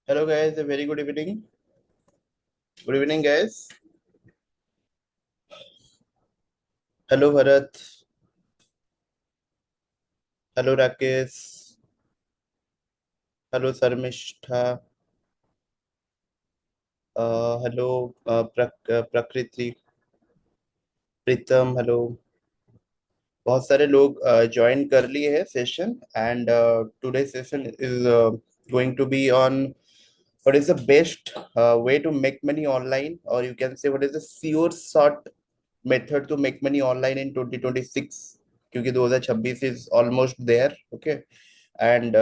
Hello guys, a very good evening. Good evening guys. Hello Bharat. Hello Rakesh. Hello Sarmishta. Hello Prakriti. Pritam hello. बहुत सारे लोग join कर लिए हैं session and today session is going to be on what is the best way to make money online, or you can say what is the sure short method to make money online in 2026, क्योंकि 2026 is almost there. Okay. And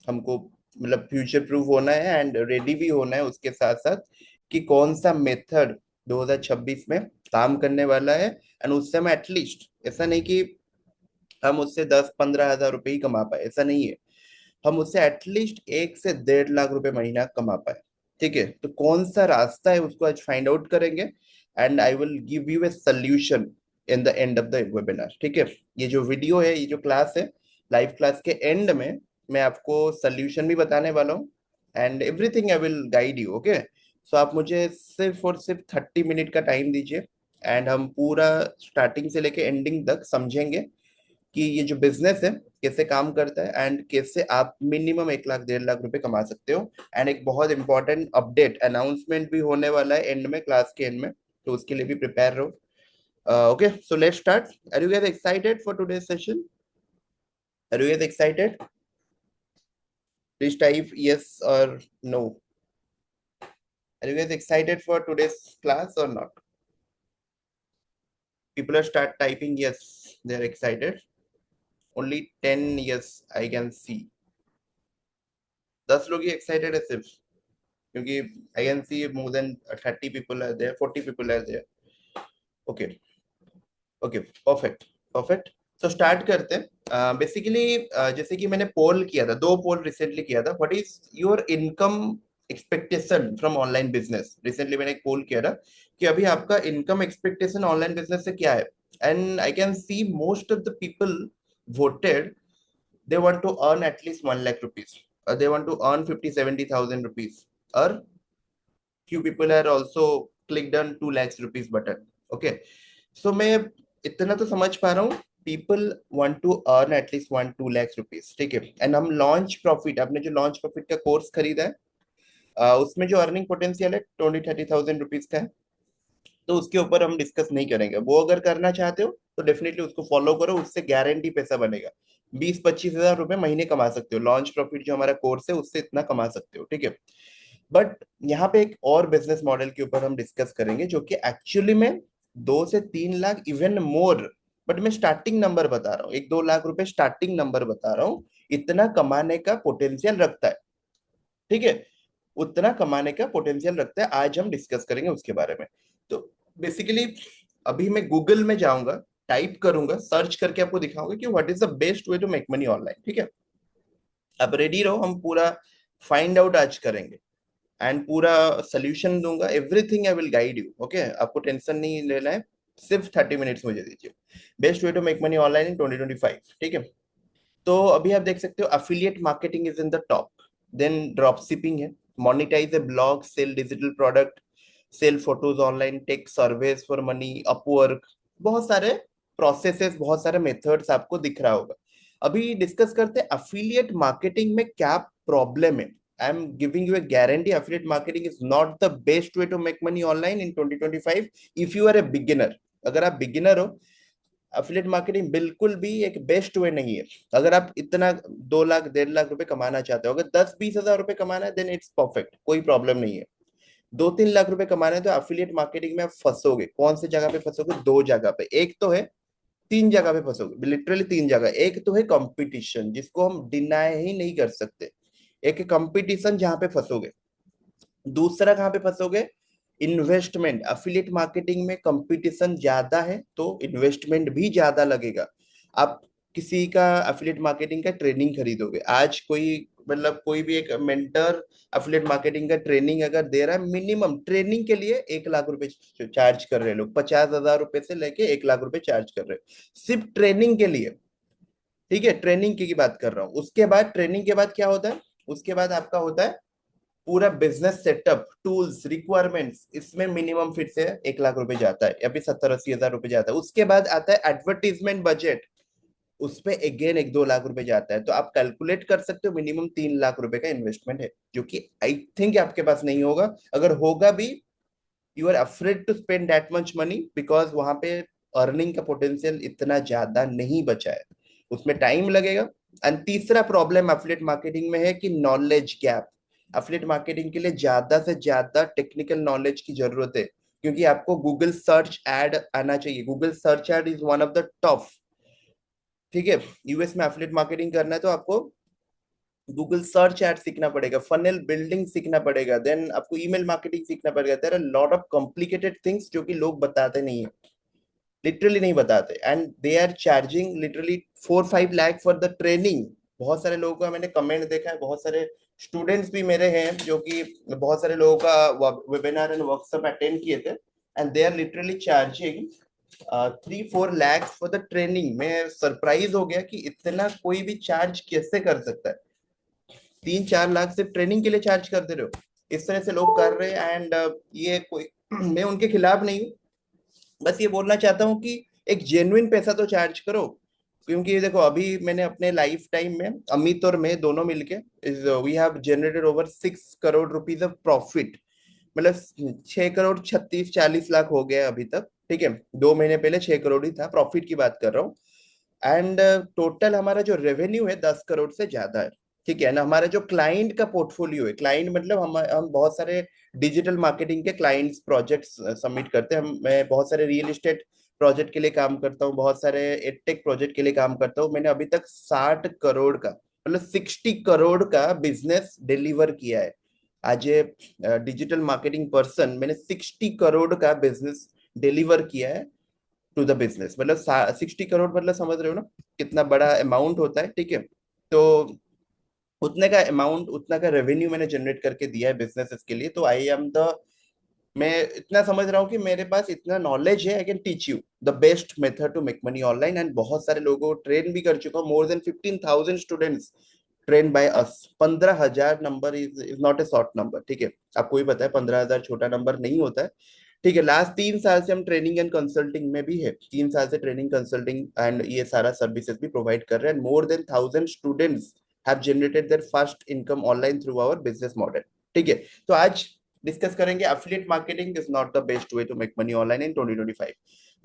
हमको मतलब future proof होना है and ready भी होना है उसके साथ साथ कि कौन सा मेथड 2026 में काम करने वाला है. एंड उससे हम एटलीस्ट, ऐसा नहीं कि हम उससे 10-15 हजार रुपए ही कमा पाए, ऐसा नहीं है. हम उससे एटलीस्ट 1 से 1.5 लाख रुपए महीना कमा पाए. ठीक है, तो कौन सा रास्ता है उसको आज फाइंड आउट करेंगे. And I will give U a solution in the end of the webinar. ठीक है, ये जो वीडियो है, ये जो क्लास है, लाइव क्लास के एंड में मैं आपको सोल्यूशन भी बताने वाला हूँ and everything I will guide you. Okay, so आप मुझे सिर्फ और सिर्फ 30 मिनट का टाइम दीजिए एंड हम पूरा स्टार्टिंग से लेके एंडिंग तक समझेंगे कि ये जो बिजनेस है कैसे काम करता है एंड कैसे आप मिनिमम 1 लाख 1.5 लाख रुपए कमा सकते हो. एंड एक बहुत इंपॉर्टेंट अपडेट अनाउंसमेंट भी होने वाला है एंड में, क्लास के एंड में, तो उसके लिए भी प्रिपेयर रहो. Okay, so let's start. Are you guys excited for today session? Are you guys excited? Please type yes or no. Are you guys excited for today's class or not? People are start typing yes, they're excited. Only 10 yes I can see. 10 लोग ही excited है सिर्फ, क्योंकि I can see more than 30 people are there, 40 people are there. Okay. Okay, perfect. Perfect. तो start करते हैं. Basically जैसे कि मैंने पोल किया था, 2 पोल रिसेंटली किया था. What is your income expectation from online business. Recently मैंने एक पोल किया था कि अभी आपका इनकम एक्सपेक्टेशन ऑनलाइन बिजनेस से क्या है. And I can C most of the people voted they want to earn at least 1 lakh rupees, or they want to earn 50-70,000 rupees, or few people are also clicked on 2 lakhs rupees button. Okay, so मैं इतना तो समझ पा रहा हूँ, people want to earn at least 1-2 lakhs rupees. ठीक है, and हम लॉन्च प्रॉफिट, आपने जो लॉन्च प्रॉफिट का कोर्स खरीदा है, उसमें जो अर्निंग पोटेंशियल है 20-30,000 रुपीज का है. तो उसके ऊपर हम डिस्कस नहीं करेंगे. वो अगर करना चाहते हो तो डेफिनेटली उसको फॉलो करो, उससे गारंटी पैसा बनेगा. 20-25 हजार रुपए महीने कमा सकते हो. लॉन्च प्रॉफिट जो हमारा कोर्स है उससे इतना कमा सकते हो. ठीक है, बट यहाँ पे एक और बिजनेस मॉडल के ऊपर हम डिस्कस करेंगे जो कि एक्चुअली में 2 से 3 लाख इवन मोर, बट मैं स्टार्टिंग नंबर बता रहा हूँ, 1-2 लाख रुपए स्टार्टिंग नंबर बता रहा हूँ, इतना कमाने का पोटेंशियल रखता है. ठीक है, उतना कमाने का पोटेंशियल रखता है. आज हम डिस्कस करेंगे उसके बारे में. तो बेसिकली अभी मैं गूगल में जाऊंगा, टाइप करूंगा, सर्च करके आपको दिखाऊंगा कि what is the best way to make money online. ठीक है, अब रेडी रहो, हम पूरा फाइंड आउट आज करेंगे एंड पूरा सोल्यूशन दूंगा. Everything I will guide you. Okay, आपको टेंशन नहीं लेना है, सिर्फ 30 मिनट्स मुझे दीजिए. Best way to make money online in 2025. ठीक है, तो अभी आप देख सकते हो affiliate marketing is in the top, then drop shipping है, monetize a blog, sell digital product, sell photos online, take surveys for money, Upwork. बहुत सारे प्रोसेसेस, बहुत सारे मेथड्स आपको दिख रहा होगा. अभी डिस्कस करते हैं अफिलिएट मार्केटिंग में क्या प्रॉब्लम है. I am giving you a guarantee, affiliate marketing is not the best way to make money online in 2025 if you are a beginner. अगर आप बिगिनर हो, अफिलिएट मार्केटिंग बिल्कुल भी एक बेस्ट वे नहीं है. अगर आप इतना 2 लाख 1.5 लाख रुपए कमाना चाहते हो, अगर 10-20 हजार रुपए कमाना है, देन इट्स परफेक्ट, कोई प्रॉब्लम नहीं है. 2-3 लाख रुपए कमाना है तो अफिलिएट मार्केटिंग में आप फंसोगे. कौन सी जगह पे फंसोगे? 2 जगह पे. एक तो है, 3 जगह पे फंसोगे, लिटरली 3 जगह. एक तो है कंपटीशन, जिसको हम डिनाई ही नहीं कर सकते. एक है कंपटीशन जहां पे फंसोगे. दूसरा कहाँ पे फंसोगे? इन्वेस्टमेंट. अफिलिएट मार्केटिंग में कंपटीशन ज्यादा है तो इन्वेस्टमेंट भी ज्यादा लगेगा. आप किसी का अफिलिएट मार्केटिंग का ट्रेनिंग खरीदोगे आज, कोई मतलब कोई भी एक मेंटर अफिलिएट मार्केटिंग का ट्रेनिंग अगर दे रहा है, मिनिमम ट्रेनिंग के लिए 1 लाख रुपए चार्ज कर रहे हैं लोग. 50 हजार रुपए से लेके 1 लाख रुपए चार्ज कर रहे हैं सिर्फ ट्रेनिंग के लिए. ठीक है, ट्रेनिंग की बात कर रहा हूँ. उसके बाद, ट्रेनिंग के बाद क्या होता है? उसके बाद आपका होता है पूरा बिजनेस सेटअप, टूल्स, रिक्वायरमेंट्स, इसमें मिनिमम फिर से 1 लाख रुपए जाता है या फिर 70-80 हजार रुपए जाता है। उसके बाद आता है एडवर्टीजमेंट बजट, उस पे अगेन 1-2 लाख रुपए जाता है। तो आप कैलकुलेट कर सकते हो मिनिमम 3 लाख रुपए का इन्वेस्टमेंट है, जो कि आई थिंक आपके पास नहीं होगा। अगर होगा भी, you are afraid to spend that much money, because वहां पे अर्निंग का पोटेंशियल इतना ज्यादा नहीं बचा है, उसमें टाइम लगेगा। एंड तीसरा प्रॉब्लम एफिलिएट मार्केटिंग में है कि नॉलेज गैप। एफिलिएट मार्केटिंग के लिए ज्यादा से ज्यादा टेक्निकल नॉलेज की जरूरत है, क्योंकि आपको गूगल सर्च एड आना चाहिए। Google search add is one of the top. ठीक है, यूएस में एफिलिएट मार्केटिंग करना है तो आपको गूगल सर्च एड सीखना पड़ेगा, फनल बिल्डिंग सीखना पड़ेगा, देन आपको ईमेल मार्केटिंग सीखना पड़ेगा। There are lot of complicated things जो कि लोग बताते नहीं है, लिटरली नहीं बताते। And they are charging literally 4-5 lakh for the training. बहुत सारे लोगों का मैंने कमेंट देखा है, बहुत सारे स्टूडेंट्स भी मेरे हैं जो कि बहुत सारे लोगों का वेबिनार एंड वर्कशॉप अटेंड किए थे, and they are literally charging 3-4 lakh for the training. मैं सरप्राइज हो गया कि इतना कोई भी चार्ज कैसे कर सकता है। 3-4 लाख सिर्फ ट्रेनिंग के लिए चार्ज कर दे रहे हो, इस तरह से लोग कर रहे हैं। एंड ये कोई मैं उनके खिलाफ नहीं हूँ, बस ये बोलना चाहता हूँ कि एक जेन्युइन पैसा तो चार्ज करो। क्योंकि देखो, अभी मैंने अपने लाइफ टाइम में अमित और मैं दोनों मिलके is we have generated over 6 crore rupees of profit. मतलब 6 करोड़ 36-40 लाख हो गया अभी तक। ठीक है, 2 महीने पहले 6 करोड़ ही था, प्रॉफिट की बात कर रहा हूँ। एंड टोटल हमारा जो रेवेन्यू है 10 करोड़ से ज्यादा है। ठीक है ना, हमारा जो क्लाइंट का पोर्टफोलियो है, क्लाइंट मतलब हम बहुत सारे डिजिटल मार्केटिंग के क्लाइंट्स प्रोजेक्ट्स सबमिट करते हैं। मैं बहुत सारे रियल एस्टेट प्रोजेक्ट के लिए काम करता हूँ, बहुत सारे एडटेक प्रोजेक्ट के लिए काम करता हूँ। मैंने अभी तक 60 करोड़ का, मतलब 60 करोड़ का बिजनेस डिलीवर किया है। आज ए डिजिटल मार्केटिंग पर्सन, मैंने 60 करोड़ का बिजनेस डिलीवर किया है टू द बिजनेस। मतलब 60 करोड़, मतलब समझ रहे हो ना कितना बड़ा अमाउंट होता है। ठीक है, तो उतने का अमाउंट, उतना का रेवेन्यू मैंने जनरेट करके दिया है बिजनेसेस के लिए। तो आई एम द, मैं इतना समझ रहा हूँ कि मेरे पास इतना नॉलेज है, I can teach you the best method to make money online. And बहुत सारे लोगों को ट्रेन भी कर चुका हूँ, more than 15,000 students train by us. 15,000 number is not a short number. ठीक है, आपको भी पता है 15,000 छोटा नंबर नहीं होता है। ठीक है, लास्ट 3 साल से हम ट्रेनिंग एंड कंसल्टिंग में भी है, 3 साल से ट्रेनिंग कंसल्टिंग एंड ये सारा सर्विसेज भी प्रोवाइड कर रहे हैं। More than 1,000 students have generated their first income online through our business model. ठीक है, तो आज डिस्कस करेंगे affiliate marketing is not the best way to make money online in 2025।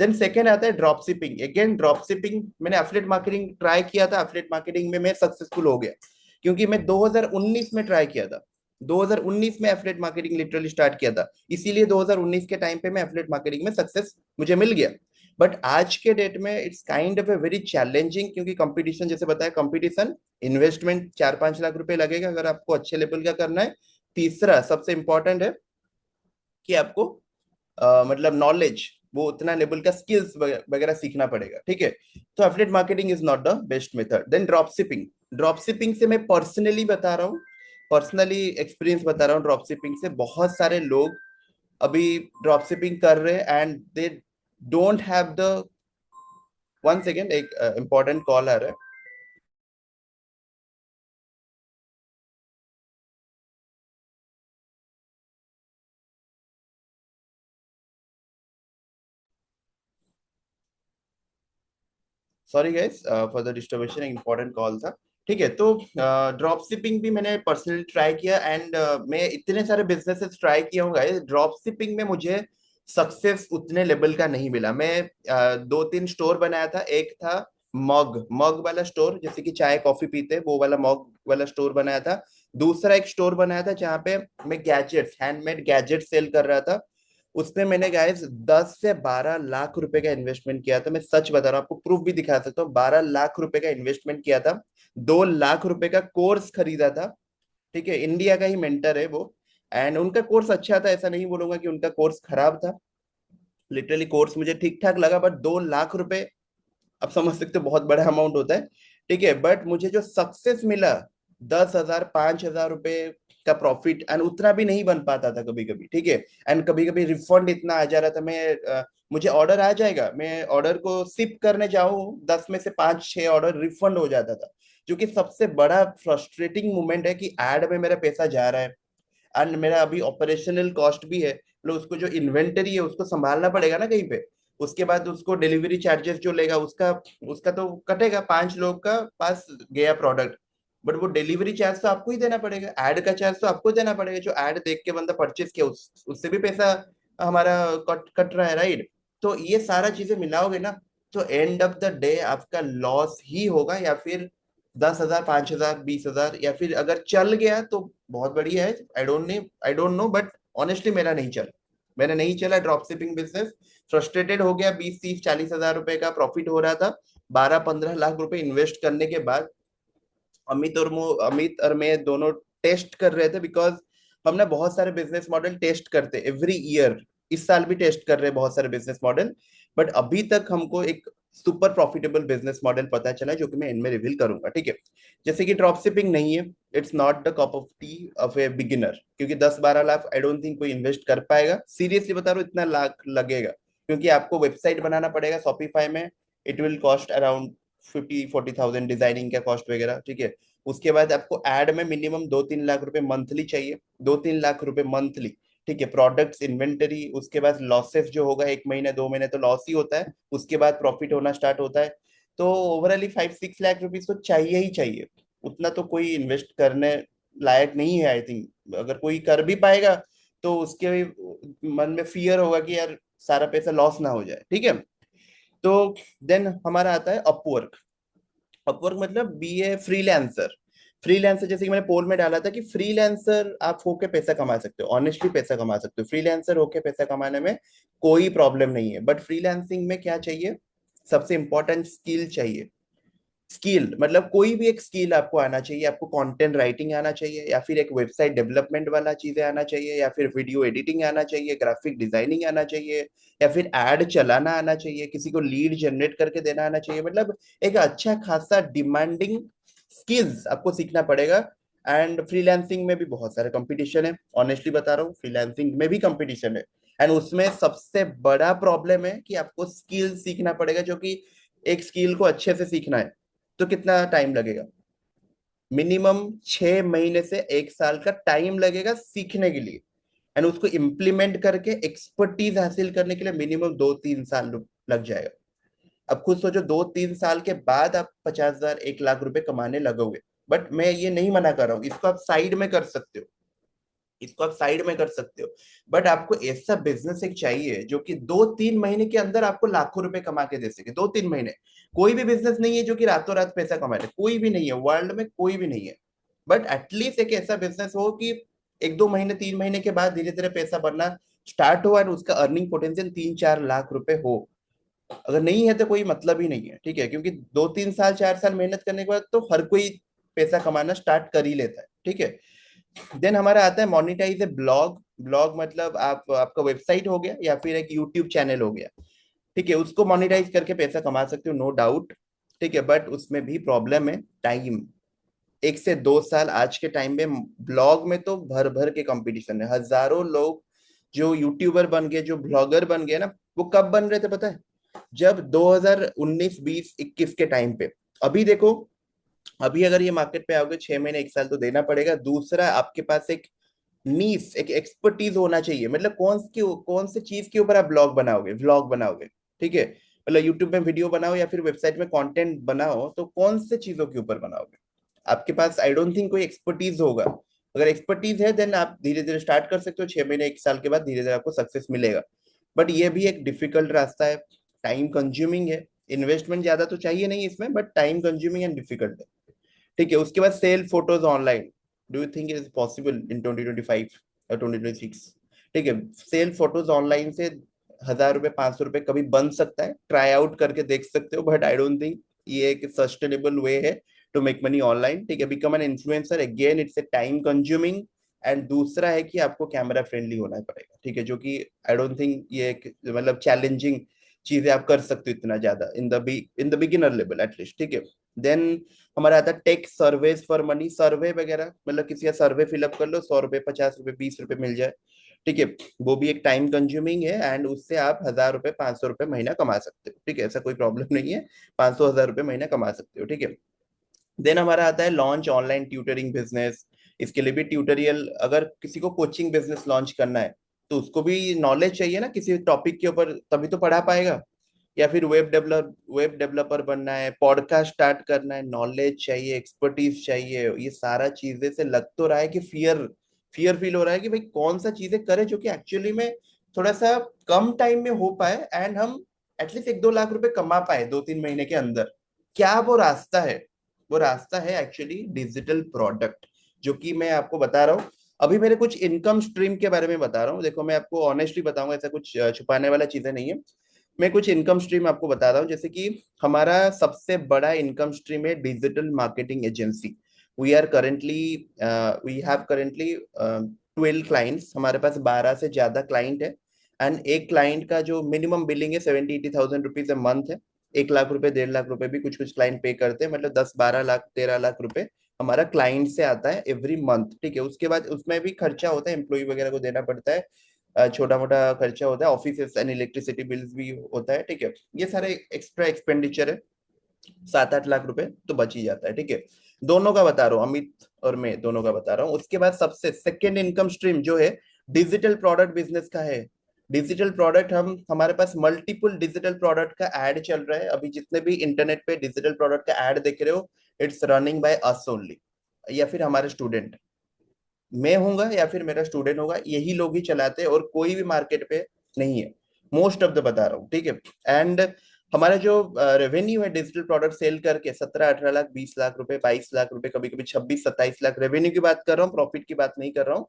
Then second आता है drop shipping. Again drop shipping, मैंने affiliate marketing try किया था, एफिलिएट मार्केटिंग में मैं सक्सेसफुल हो गया, क्योंकि मैं 2019 में ट्राई किया था। 2019 में एफिलिएट मार्केटिंग लिटरली स्टार्ट किया था, इसीलिए 2019 के टाइम पे मैं एफिलिएट मार्केटिंग में सक्सेस मुझे मिल गया। बट आज के डेट में it's kind of a very challenging, क्योंकि कंपटीशन, जैसे बताया, कंपटीशन, इन्वेस्टमेंट 4-5 लाख रुपए लगेगा अगर आपको अच्छे लेवल का करना है। तीसरा सबसे इंपॉर्टेंट है कि आपको मतलब नॉलेज, वो उतना लेवल का स्किल्स वगैरह सीखना पड़ेगा। ठीक है, तो affiliate marketing is not the best method. Then drop shipping. Drop shipping से मैं पर्सनली बता रहा हूँ, पर्सनली एक्सपीरियंस बता रहा हूँ। ड्रॉप शिपिंग से बहुत सारे लोग अभी ड्रॉप शिपिंग कर रहे हैं and they don't have the, one second, एक इंपॉर्टेंट कॉल आ रहा है। सॉरी गाइस फॉर द डिस्टर्बेशन, एक इंपॉर्टेंट कॉल था। ठीक है, तो ड्रॉप शिपिंग भी मैंने पर्सनली ट्राई किया एंड मैं इतने सारे बिजनेसेस ट्राई किया हूँ गाइस। ड्रॉप शिपिंग में मुझे सक्सेस उतने लेवल का नहीं मिला। मैं 2-3 स्टोर बनाया था। एक था मग मग वाला स्टोर, जैसे कि चाय कॉफी पीते हैं, वो वाला मग वाला स्टोर बनाया था। दूसरा एक स्टोर बनाया था जहाँ पे मैं गैजेट्स, हैंडमेड गैजेट सेल कर रहा था। उसमें मैंने गाइस 10 से 12 लाख रुपए का इन्वेस्टमेंट किया था। मैं सच बता रहा हूँ, आपको प्रूफ भी दिखा सकता हूँ। 12 लाख रुपए का इन्वेस्टमेंट किया था, 2 लाख रुपए का कोर्स खरीदा था। ठीक है, इंडिया का ही मेंटर है वो, एंड उनका कोर्स अच्छा था, ऐसा नहीं बोलूंगा कि उनका कोर्स खराब था। लिटरली कोर्स मुझे ठीक ठाक लगा, बट 2 लाख रुपए, आप समझ सकते हो, बहुत बड़ा अमाउंट होता है। ठीक है, बट मुझे जो सक्सेस मिला, 10,000 5,000 रुपए का प्रॉफिट, एंड उतना भी नहीं बन पाता था कभी कभी। ठीक है, एंड कभी कभी रिफंड इतना आ जा रहा था। मुझे ऑर्डर आ जाएगा, मैं ऑर्डर को शिप करने जाऊं, 10 में से 5-6 ऑर्डर रिफंड हो जाता था, जो कि सबसे बड़ा फ्रस्ट्रेटिंग मोमेंट है कि एड में मेरा पैसा जा रहा है, एंड मेरा अभी ऑपरेशनल कॉस्ट भी है, मतलब उसको जो इन्वेंटरी है उसको संभालना पड़ेगा ना कहीं पे, उसके बाद उसको डिलीवरी चार्जेस जो लेगा उसका उसका तो कटेगा, 5 लोग का पास गया प्रोडक्ट, बट वो डिलीवरी चार्ज तो आपको ही देना पड़ेगा, एड का चार्ज तो आपको देना पड़ेगा, जो एड देख के बंदा परचेज किया उससे भी पैसा हमारा कट कट रहा है, राइट। तो ये सारा चीजें मिलाओगे ना, तो एंड ऑफ द डे आपका लॉस ही होगा, या फिर 10,000, 5,000, 20,000, या फिर अगर चल गया तो बहुत बढ़िया है। I don't know but honestly मेरा नहीं चला, मैंने नहीं चला ड्रॉप शिपिंग बिजनेस, फ्रस्ट्रेटेड हो गया, 20, 30, 40 हजार रुपए का प्रॉफिट हो रहा था, 12, 15 लाख रुपए इन्वेस्ट करने के बाद अमित और मैं दोनों टेस्ट कर रहे थे, बिकॉज हम ना बहुत सारे बिजनेस मॉडल टेस्ट करते एवरी ईयर, इस साल भी टेस्ट कर रहे हैं बहुत सारे बिजनेस मॉडल, बट अभी तक हमको एक सुपर प्रॉफिटेबल बिजनेस मॉडल पता चला जो कि मैं इनमें रिवील करूंगा, ठीक है। जैसे कि ड्रॉप शिपिंग नहीं है, it's not the cup of T of a beginner, क्योंकि 10, 12 लाख आई डोंट थिंक कोई इन्वेस्ट कर पाएगा, सीरियसली बता रहा हूँ, इतना लाख लगेगा, क्योंकि आपको वेबसाइट बनाना पड़ेगा शॉपिफाई में, it will cost around 50, 40 thousand, designing का कॉस्ट वगैरह, ठीक है। उसके बाद आपको एड में मिनिमम 2, 3 लाख रुपए मंथली चाहिए, 2, 3 लाख रुपए मंथली, ठीक है। प्रोडक्ट्स, इन्वेंटरी, उसके बाद लॉसेस जो होगा 1 महीने 2 महीने तो लॉस ही होता है, उसके बाद प्रॉफिट होना स्टार्ट होता है, तो ओवरऑली 5, 6 लाख रुपीज तो चाहिए ही चाहिए, उतना तो कोई इन्वेस्ट करने लायक नहीं है, आई थिंक अगर कोई कर भी पाएगा तो उसके मन में फियर होगा कि यार सारा पैसा लॉस ना हो जाए, ठीक है। तो देन हमारा आता है अपवर्क। अपवर्क मतलब बी ए फ्रीलांसर। फ्रीलांसर जैसे कि मैंने पोल में डाला था कि फ्रीलांसर आप होके पैसा कमा सकते हो, ऑनेस्टली पैसा कमा सकते हो, फ्रीलांसर होके पैसा कमाने में कोई प्रॉब्लम नहीं है, बट फ्रीलांसिंग में क्या चाहिए, सबसे इंपॉर्टेंट स्किल चाहिए। स्किल मतलब कोई भी एक स्किल आपको आना चाहिए, आपको कंटेंट राइटिंग आना चाहिए, या फिर एक वेबसाइट डेवलपमेंट वाला चीजें आना चाहिए, या फिर वीडियो एडिटिंग आना चाहिए, ग्राफिक डिजाइनिंग आना चाहिए, या फिर एड चलाना आना चाहिए, किसी को लीड जनरेट करके देना आना चाहिए, मतलब एक अच्छा खासा डिमांडिंग स्किल्स आपको सीखना पड़ेगा। एंड फ्रीलांसिंग में भी बहुत सारे कंपटीशन है, ऑनेस्टली बता रहा हूँ, फ्रीलांसिंग में भी कंपटीशन है, एंड उसमें सबसे बड़ा प्रॉब्लम है कि आपको स्किल सीखना पड़ेगा, जो कि एक स्किल को अच्छे से सीखना है तो कितना टाइम लगेगा, मिनिमम 6 महीने से 1 साल का टाइम लगेगा सीखने के लिए, एंड उसको इम्प्लीमेंट करके एक्सपर्टीज हासिल करने के लिए मिनिमम 2, 3 साल लग जाएगा। अब खुद सोचो, 2, 3 साल के बाद आप 50,000, 1 लाख रुपए कमाने लगोगे, बट मैं ये नहीं मना कर रहा हूँ, इसको आप साइड में कर सकते हो, इसको आप साइड में कर सकते हो, बट आपको ऐसा बिजनेस एक चाहिए जो कि 2, 3 महीने के अंदर आपको लाखों रुपए कमा के दे सके, 2, 3 महीने। कोई भी बिजनेस नहीं है जो कि रातों रात पैसा कमा रहे, कोई भी नहीं है वर्ल्ड में, कोई भी नहीं है, बट एटलीस्ट एक ऐसा बिजनेस हो कि 1, 2 महीने 3 महीने के बाद धीरे धीरे पैसा बनना स्टार्ट हो, और उसका अर्निंग पोटेंशियल 3, 4 लाख रुपए हो। अगर नहीं है तो कोई मतलब ही नहीं है, ठीक है, क्योंकि 2, 3 साल 4 साल मेहनत करने के बाद तो हर कोई पैसा कमाना स्टार्ट कर ही लेता है, ठीक है। देन हमारा आता है मोनिटाइज ए ब्लॉग। ब्लॉग मतलब आप आपका वेबसाइट हो गया या फिर एक यूट्यूब चैनल हो गया, ठीक है, उसको मोनिटाइज करके पैसा कमा सकते हो, नो डाउट, ठीक है, बट उसमें भी प्रॉब्लम है, टाइम। 1 से 2 साल आज के टाइम में ब्लॉग में तो भर भर के कंपटीशन है, हजारों लोग जो यूट्यूबर बन गए, जो ब्लॉगर बन गए ना, वो कब बन रहे थे पता है, जब 2019, 20, 21 के टाइम पे। अभी देखो, अभी अगर ये मार्केट पे आओगे 6 महीने 1 साल तो देना पड़ेगा, दूसरा आपके पास एक नीस, एक एक्सपर्टीज होना चाहिए, मतलब कौन से चीज के ऊपर आप ब्लॉग बनाओगे, व्लॉग बनाओगे, ठीक है, मतलब यूट्यूब में वीडियो बनाओ या फिर वेबसाइट में कंटेंट बनाओ, तो कौन से चीजों के ऊपर बनाओगे, आपके पास आई डोंट थिंक कोई एक्सपर्टीज होगा। अगर एक्सपर्टीज है देन आप धीरे धीरे स्टार्ट कर सकते हो, 6 महीने 1 साल के बाद धीरे धीरे आपको सक्सेस मिलेगा, बट ये भी एक डिफिकल्ट रास्ता है, टाइम कंज्यूमिंग है, इन्वेस्टमेंट ज्यादा तो चाहिए नहीं इसमें, but time consuming and difficult है, ठीक है। उसके बाद sell photos online, do you think it is possible in 2025 और 2026, ठीक है, सेल फोटोज ऑनलाइन से 1,000 रुपए 500 रुपए कभी बन सकता है, ट्राई आउट करके देख सकते हो, बट आई डोंट थिंक ये एक सस्टेनेबल वे है टू मेक मनी ऑनलाइन, ठीक है। Become an influencer again it's a time consuming, and दूसरा है कि आपको कैमरा फ्रेंडली होना पड़ेगा, ठीक है, जो कि आई डोंट थिंक ये एक मतलब चैलेंजिंग चीजें आप कर सकते हो इतना ज्यादा in the beginner level at least, ठीक है। देन हमारा आता है टेक सर्वेज फॉर मनी, सर्वे वगैरह, मतलब किसी का सर्वे फिलअप कर लो, 100 रुपए 50 रुपए 20 रुपए मिल जाए, ठीक है, वो भी एक टाइम कंज्यूमिंग है, एंड उससे आप 1,000 रुपए 500 रुपए महीना कमा सकते हो, ठीक है, ऐसा कोई प्रॉब्लम नहीं है, 500 1,000 रुपए महीना कमा सकते हो, ठीक है। देन हमारा आता है लॉन्च ऑनलाइन ट्यूटरिंग बिजनेस, इसके लिए भी ट्यूटोरियल, अगर किसी को कोचिंग बिजनेस लॉन्च करना है तो उसको भी नॉलेज चाहिए ना किसी टॉपिक के ऊपर, तभी तो पढ़ा पाएगा। या फिर वेब डेवलपर बनना है, पॉडकास्ट स्टार्ट करना है, नॉलेज चाहिए, एक्सपर्टीज चाहिए। ये सारा चीजें से लग तो रहा है कि फियर फियर फील हो रहा है कि भाई कौन सा चीजें करें जो कि एक्चुअली में थोड़ा सा कम टाइम में हो पाए, एंड हम एटलीस्ट 1-2 लाख रुपए कमा पाए 2-3 महीने के अंदर। क्या वो रास्ता है? वो रास्ता है एक्चुअली डिजिटल प्रोडक्ट, जो कि मैं आपको बता रहा हूँ। अभी मेरे कुछ इनकम स्ट्रीम के बारे में बता रहा हूँ। देखो मैं आपको ऑनेस्टली बताऊंगा, ऐसा कुछ छुपाने वाला चीजें नहीं है। मैं कुछ इनकम स्ट्रीम आपको बता रहा हूँ, जैसे कि हमारा सबसे बड़ा इनकम स्ट्रीम है digital marketing agency. We have currently 12 clients, हमारे पास 12 से ज्यादा क्लाइंट है। एंड एक क्लाइंट का जो मिनिमम बिलिंग है 70-80 थाउजेंड रुपीज ए मंथ है। 1 लाख रुपए 1.5 लाख रुपए भी कुछ कुछ क्लाइंट पे करते हैं, मतलब 10-12 लाख 13 लाख रुपए हमारा क्लाइंट से आता है एवरी मंथ। ठीक है, उसके बाद उसमें भी खर्चा होता है, एम्प्लॉय वगैरह को देना पड़ता है, छोटा मोटा खर्चा होता है, ऑफिस एंड इलेक्ट्रिसिटी बिल्स भी होता है। ठीक है, ये सारे एक्स्ट्रा एक्सपेंडिचर है, 7-8 लाख रुपए तो बच ही जाता है। ठीक है, दोनों का बता रहा हूँ, अमित और मैं दोनों का बता रहा हूँ। उसके बाद सबसे सेकेंड इनकम स्ट्रीम जो है डिजिटल प्रोडक्ट बिजनेस का है। डिजिटल प्रोडक्ट, हम हमारे पास मल्टीपल डिजिटल प्रोडक्ट का एड चल रहा है अभी। जितने भी इंटरनेट पे डिजिटल प्रोडक्ट का एड देख रहे हो, it's running by us only, या फिर हमारे स्टूडेंट। मैं होऊंगा या फिर मेरा स्टूडेंट होगा, यही लोग ही चलाते हैं, और कोई भी मार्केट पे नहीं है, मोस्ट ऑफ द बता रहा हूँ। ठीक है, एंड हमारा जो रेवेन्यू है डिजिटल प्रोडक्ट सेल करके 17-18 लाख, 20 लाख रुपए, 22 लाख रुपए, कभी कभी 26-27 लाख रेवेन्यू की बात कर रहा हूँ, प्रॉफिट की बात नहीं कर रहा हूँ।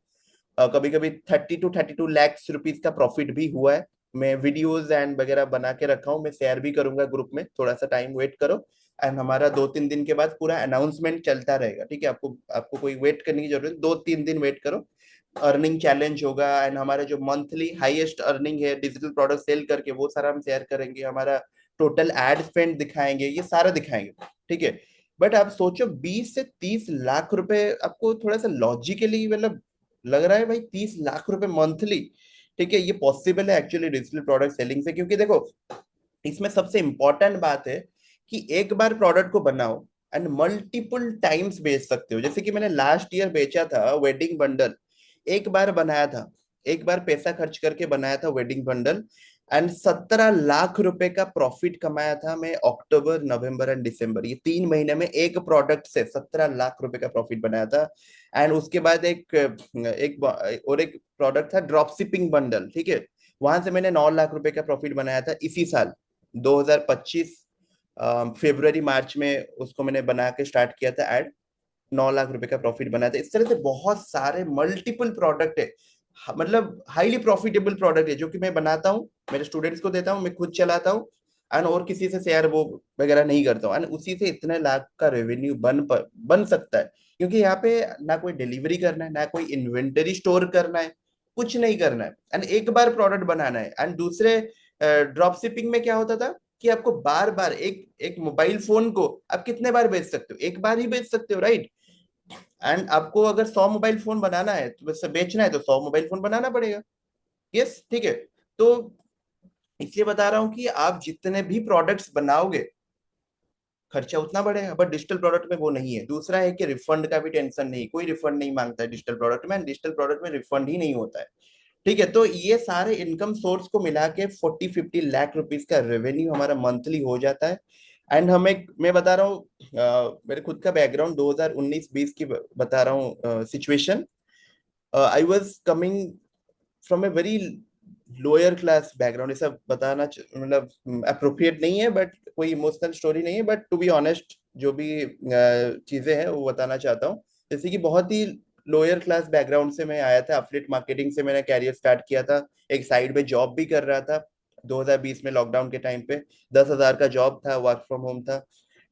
कभी कभी 30-32 लाख रुपीज का प्रॉफिट भी हुआ है। मैं वीडियोस एंड वगैरह बना के रखा हूँ, मैं शेयर भी करूंगा ग्रुप में, थोड़ा सा टाइम वेट करो। एंड हमारा 2-3 दिन के बाद पूरा अनाउंसमेंट चलता रहेगा। ठीक है, आपको आपको कोई वेट करने की जरूरत है, 2-3 दिन वेट करो। अर्निंग चैलेंज होगा, एंड हमारे जो मंथली हाईएस्ट अर्निंग है डिजिटल प्रोडक्ट सेल करके, वो सारा हम शेयर करेंगे। हमारा टोटल एड स्पेंड दिखाएंगे, ये सारा दिखाएंगे। ठीक है, बट आप सोचो 20 से 30 लाख रुपए, आपको थोड़ा सा लॉजिकली मतलब लग रहा है भाई 30 लाख रुपए मंथली? ठीक है, ये पॉसिबल है एक्चुअली डिजिटल प्रोडक्ट सेलिंग से, क्योंकि देखो इसमें सबसे इंपॉर्टेंट बात है कि एक बार प्रोडक्ट को बनाओ एंड मल्टीपल टाइम्स बेच सकते हो। जैसे कि मैंने लास्ट ईयर बेचा था वेडिंग बंडल, एक बार बनाया था, एक बार पैसा खर्च करके बनाया था वेडिंग बंडल, एंड 17 लाख रुपए का प्रॉफिट कमाया था मैं अक्टूबर नवंबर एंड दिसंबर, ये 3 महीने में एक प्रोडक्ट से 17 लाख रुपए का प्रॉफिट बनाया था। एंड उसके बाद एक प्रोडक्ट था ड्रॉप शिपिंग बंडल। ठीक है, वहां से मैंने 9 लाख रुपए का प्रॉफिट बनाया था इसी साल 2025 फरवरी मार्च में, उसको मैंने बना के स्टार्ट किया था एड। 9 लाख रुपए का प्रॉफिट बनाया था। इस तरह से बहुत सारे मल्टीपल प्रोडक्ट है, मतलब हाईली प्रॉफिटेबल प्रोडक्ट है, जो कि मैं बनाता हूँ, मेरे स्टूडेंट्स को देता हूँ, मैं खुद चलाता हूँ, एंड और किसी से शेयर वो वगैरह नहीं करता हूँ, एंड उसी से इतने लाख का रेवेन्यू बन सकता है। क्योंकि यहाँ पे ना कोई डिलीवरी करना है, ना कोई इन्वेंटरी स्टोर करना है, कुछ नहीं करना है, एंड एक बार प्रोडक्ट बनाना है। एंड दूसरे ड्रॉप शिपिंग में क्या होता था कि आपको बार बार एक एक मोबाइल फोन को आप कितने बार बेच सकते हो? एक बार ही बेच सकते हो, राइट? एंड आपको अगर 100 मोबाइल फोन बनाना है तो वैसे बेचना है तो 100 मोबाइल फोन बनाना पड़ेगा। यस, ठीक है। तो इसलिए बता रहा हूं कि आप जितने भी प्रोडक्ट्स बनाओगे, खर्चा उतना बढ़ेगा, बट डिजिटल प्रोडक्ट में वो नहीं है। दूसरा है कि रिफंड का भी टेंशन नहीं, कोई रिफंड नहीं मांगता है डिजिटल प्रोडक्ट में, डिजिटल प्रोडक्ट में रिफंड ही नहीं होता है। ठीक है, तो ये सारे इनकम सोर्स को मिला के 40-50 लाख रुपीज का रेवेन्यू हमारा मंथली हो जाता है। एंड मैं बता रहा हूँ मेरे खुद का बैकग्राउंड 2019-20 की बता रहा हूँ situation. I was coming from a very lower class background, ऐसा बताना मतलब अप्रोप्रिएट नहीं है, बट कोई इमोशनल स्टोरी नहीं है, बट टू बी ऑनेस्ट जो भी चीजें हैं वो बताना चाहता हूँ। जैसे कि बहुत ही लोअर क्लास बैकग्राउंड से मैं आया था, एफिलिएट मार्केटिंग से मैंने कैरियर स्टार्ट किया था, एक साइड में जॉब भी कर रहा था। 2020 में लॉकडाउन के टाइम पे 10,000 का जॉब था, वर्क फ्रॉम होम था।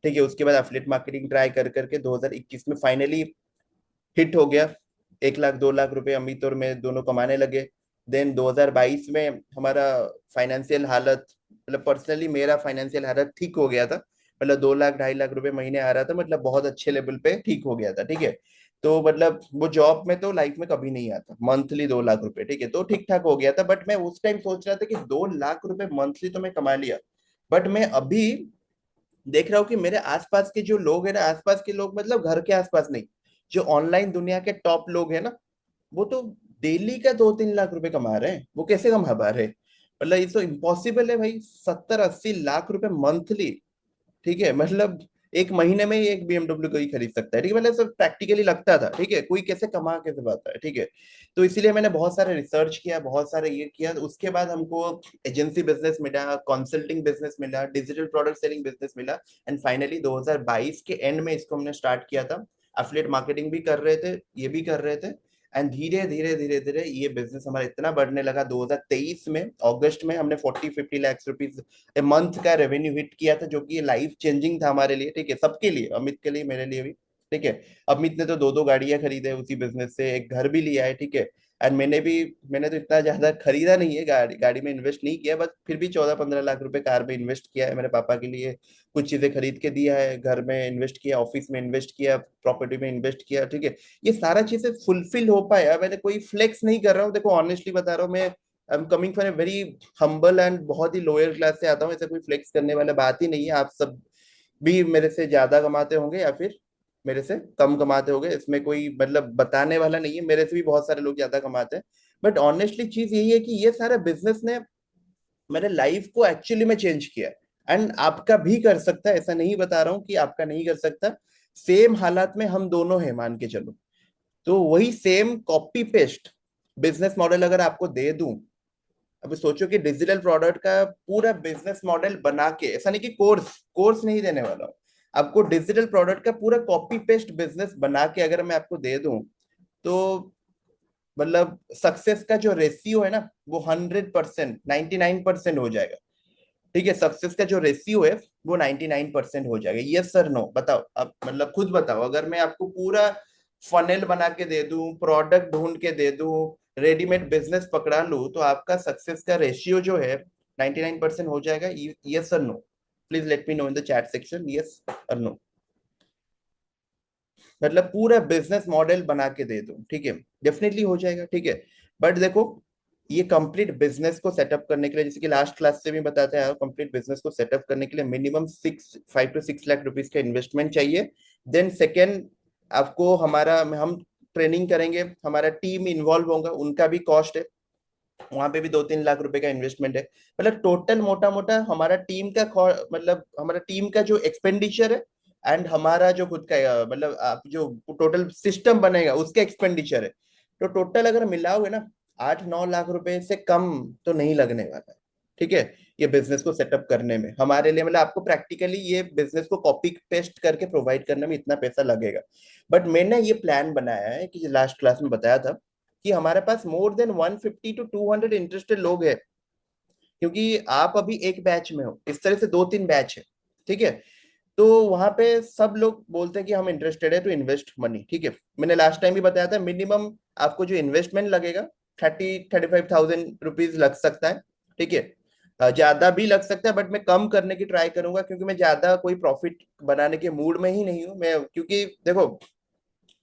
ठीक है, उसके बाद एफिलिएट मार्केटिंग ट्राई कर करके 2021 में फाइनली हिट हो गया। 1 लाख 2 लाख रुपए अमित और मैं दोनों कमाने लगे। देन 2022 में हमारा फाइनेंशियल हालत, मतलब पर्सनली मेरा फाइनेंशियल हालत ठीक हो गया था, मतलब 2 लाख 2.5 लाख रुपए महीने आ रहा था, मतलब बहुत अच्छे लेवल पे ठीक हो गया था। ठीक है, तो मतलब वो जॉब में तो लाइफ में कभी नहीं आता, मंथली 2 लाख रुपए। ठीक है, तो ठीक ठाक हो गया था, बट मैं उस टाइम सोच रहा था कि 2 लाख रुपए मंथली तो मैं कमा लिया, बट मैं अभी देख रहा हूँ कि मेरे आसपास के जो लोग हैं ना, आसपास के लोग मतलब घर के आसपास नहीं, जो ऑनलाइन दुनिया के टॉप लोग हैं ना, वो तो डेली का 2-3 लाख रुपए कमा रहे हैं। वो कैसे कमा पा रहे हैं? मतलब ये तो इम्पॉसिबल है भाई, 70-80 लाख रुपए मंथली। ठीक है, मतलब एक महीने में ही एक बीएमडब्ल्यू कोई खरीद सकता है। ठीक है, मतलब सब प्रैक्टिकली लगता था। ठीक है, कोई कैसे कमा कैसे पाता है। ठीक है, तो इसीलिए मैंने बहुत सारे रिसर्च किया, बहुत सारे ये किया। उसके बाद हमको एजेंसी बिजनेस मिला, कंसल्टिंग बिजनेस मिला, डिजिटल प्रोडक्ट सेलिंग बिजनेस मिला, एंड फाइनली 2022 के एंड में इसको हमने स्टार्ट किया था। एफिलिएट मार्केटिंग भी कर रहे थे, ये भी कर रहे थे, एंड धीरे धीरे धीरे धीरे ये बिजनेस हमारा इतना बढ़ने लगा। 2023 में अगस्त में हमने 40-50 लाख रुपीज मंथ का रेवेन्यू हिट किया था, जो कि लाइफ चेंजिंग था हमारे लिए। ठीक है, सबके लिए, अमित के लिए, मेरे लिए भी। ठीक है, अमित ने तो 2-2 गाड़ियां खरीदे उसी बिजनेस से, एक घर भी लिया है। ठीक है, एंड मैंने तो इतना ज्यादा खरीदा नहीं है, गाड़ी गाड़ी में इन्वेस्ट नहीं किया, बस फिर भी 14-15 लाख रुपए कार में इन्वेस्ट किया है। मेरे पापा के लिए कुछ चीजें खरीद के दिया है, घर में इन्वेस्ट किया, ऑफिस में इन्वेस्ट किया, प्रॉपर्टी में इन्वेस्ट किया। ठीक है, ये सारा चीजें फुलफिल हो पाया। मैंने कोई फ्लेक्स नहीं कर रहा हूँ, देखो ऑनेस्टली बता रहा हूँ, मैं I am coming from a very humble and बहुत ही लोअर क्लास से आता हूँ। ऐसा कोई फ्लेक्स करने वाला बात ही नहीं है। आप सब भी मेरे से ज्यादा कमाते होंगे या फिर मेरे से कम कमाते होंगे, इसमें कोई मतलब बताने वाला नहीं है। मेरे से भी बहुत सारे लोग ज्यादा कमाते हैं। बट ऑनेस्टली चीज यही है कि ये सारा बिजनेस ने मेरे लाइफ को एक्चुअली में चेंज किया है। एंड आपका भी कर सकता है, ऐसा नहीं बता रहा हूँ कि आपका नहीं कर सकता। सेम हालात में हम दोनों हैं मान के चलो, तो वही same copy paste business model अगर आपको दे दूं। अभी सोचो कि डिजिटल प्रोडक्ट का पूरा बिजनेस मॉडल बना के, ऐसा नहीं कि कोर्स कोर्स नहीं देने वाला हूं, आपको डिजिटल प्रोडक्ट का पूरा कॉपी पेस्ट बिजनेस बना के अगर मैं आपको दे दूं, तो मतलब सक्सेस का जो रेशियो है ना, वो 100%, 99% हो जाएगा। ठीक है, सक्सेस का जो रेशियो है वो 99% हो जाएगा। यस सर, नो बताओ अब, मतलब खुद बताओ, अगर मैं आपको पूरा फनेल बना के दे दूं, प्रोडक्ट ढूंढ के दे दूं, रेडीमेड बिजनेस पकड़ा लूं, तो आपका सक्सेस का रेशियो जो है 99% हो जाएगा। Yes sir, no? Please let me know in the chat section, yes और नो। मतलब पूरा बिजनेस मॉडल बना के दे दूं, ठीक है, डेफिनेटली हो जाएगा। ठीक है, बट देखो, ये कंप्लीट बिजनेस को सेटअप करने के लिए, जैसे कि लास्ट क्लास से भी बताते हैं, कंप्लीट बिजनेस को सेटअप करने के लिए मिनिमम 5 to 6 लाख रुपीज का इन्वेस्टमेंट चाहिए। देन सेकेंड, आपको हमारा हम ट्रेनिंग करेंगे, हमारा टीम इन्वॉल्व होगा, उनका भी कॉस्ट है, वहां पे भी 2-3 लाख रुपए का इन्वेस्टमेंट है। मतलब टोटल मोटा मोटा हमारा टीम का मतलब हमारा टीम का जो एक्सपेंडिचर है, एंड हमारा जो खुद का मतलब आप जो टोटल सिस्टम बनेगा उसके एक्सपेंडिचर है, तो टोटल अगर मिलाओगे ना, 8-9 लाख रुपए से कम तो नहीं लगने वाला है। ठीक है, ये बिजनेस को सेटअप करने में हमारे लिए, मतलब आपको प्रैक्टिकली ये बिजनेस को कॉपी पेस्ट करके प्रोवाइड करने में इतना पैसा लगेगा। बट मैंने ये प्लान बनाया है कि लास्ट क्लास में बताया था कि हमारे पास मोर देन 150 to 200 इंटरेस्टेड लोग हैं, क्योंकि आप अभी एक बैच में हो, इस तरह से 2-3 बैच है। ठीक है, तो वहां पे सब लोग बोलते हैं कि हम इंटरेस्टेड है टू इन्वेस्ट मनी। ठीक है, मैंने लास्ट टाइम भी बताया था, मिनिमम आपको जो इन्वेस्टमेंट लगेगा 30-35 थाउजेंड रुपीज लग सकता है। ठीक है, ज्यादा भी लग सकता है, बट मैं कम करने की ट्राई करूंगा, क्योंकि मैं ज्यादा कोई प्रॉफिट बनाने के मूड में ही नहीं हूँ मैं। क्योंकि देखो